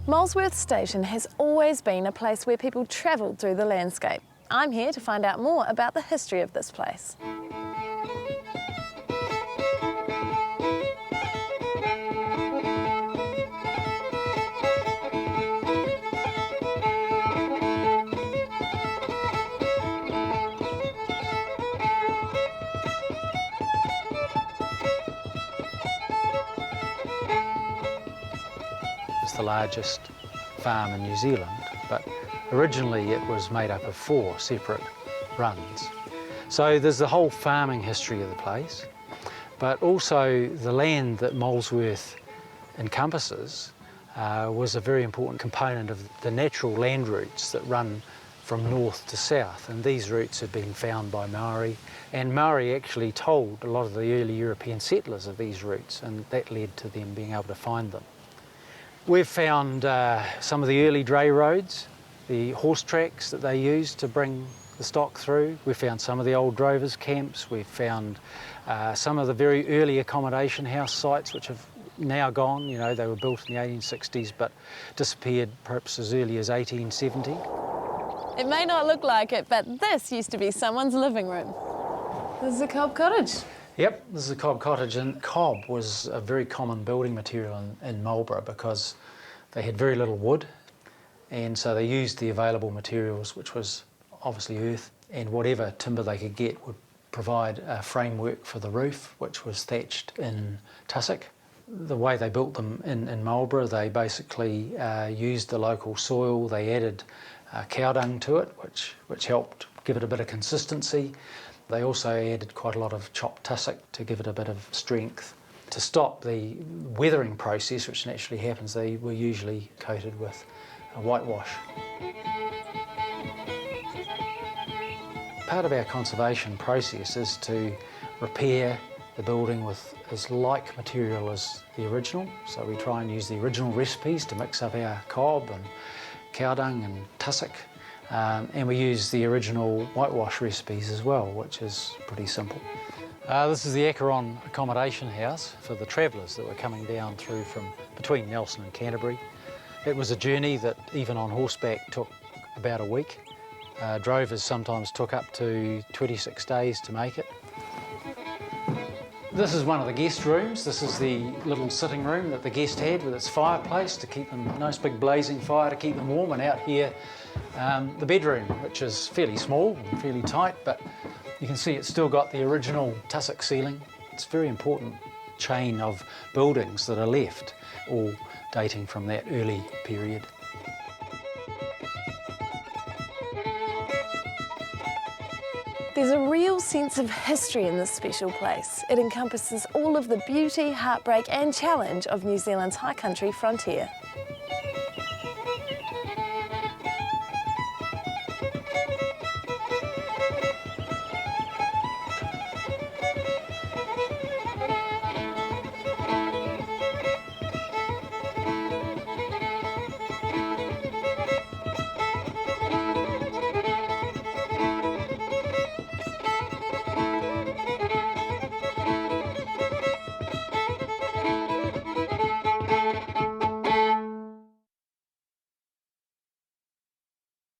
Molesworth Station has always been a place where people travelled through the landscape. I'm here to find out more about the history of this place. It's the largest farm in New Zealand, but originally it was made up of 4 separate runs. So there's the whole farming history of the place, but also the land that Molesworth encompasses was a very important component of the natural land routes that run from north to south, and these routes have been found by Maori, and Maori actually told a lot of the early European settlers of these routes, and that led to them being able to find them. We've found some of the early dray roads, the horse tracks that they used to bring the stock through. We've found some of the old drovers' camps. We've found some of the very early accommodation house sites which have now gone. You know, they were built in the 1860s but disappeared perhaps as early as 1870. It may not look like it, but this used to be someone's living room. This is a cob cottage. Yep, this is a cob cottage, and cob was a very common building material in Marlborough because they had very little wood, and so they used the available materials, which was obviously earth, and whatever timber they could get would provide a framework for the roof, which was thatched in tussock. The way they built them in Marlborough, they basically used the local soil. They added cow dung to it, which helped give it a bit of consistency. They also added quite a lot of chopped tussock to give it a bit of strength. To stop the weathering process, which naturally happens, they were usually coated with a whitewash. Part of our conservation process is to repair the building with as like material as the original. So we try and use the original recipes to mix up our cob and cow dung and tussock. And we use the original whitewash recipes as well, which is pretty simple. This is the Acheron accommodation house for the travellers that were coming down through from between Nelson and Canterbury. It was a journey that even on horseback took about a week. Drovers sometimes took up to 26 days to make it. This is one of the guest rooms. This is the little sitting room that the guest had with its fireplace to keep them, nice big blazing fire to keep them warm, and out here the bedroom, which is fairly small and fairly tight, but you can see it's still got the original tussock ceiling. It's a very important chain of buildings that are left, all dating from that early period. There's a real sense of history in this special place. It encompasses all of the beauty, heartbreak and challenge of New Zealand's high country frontier.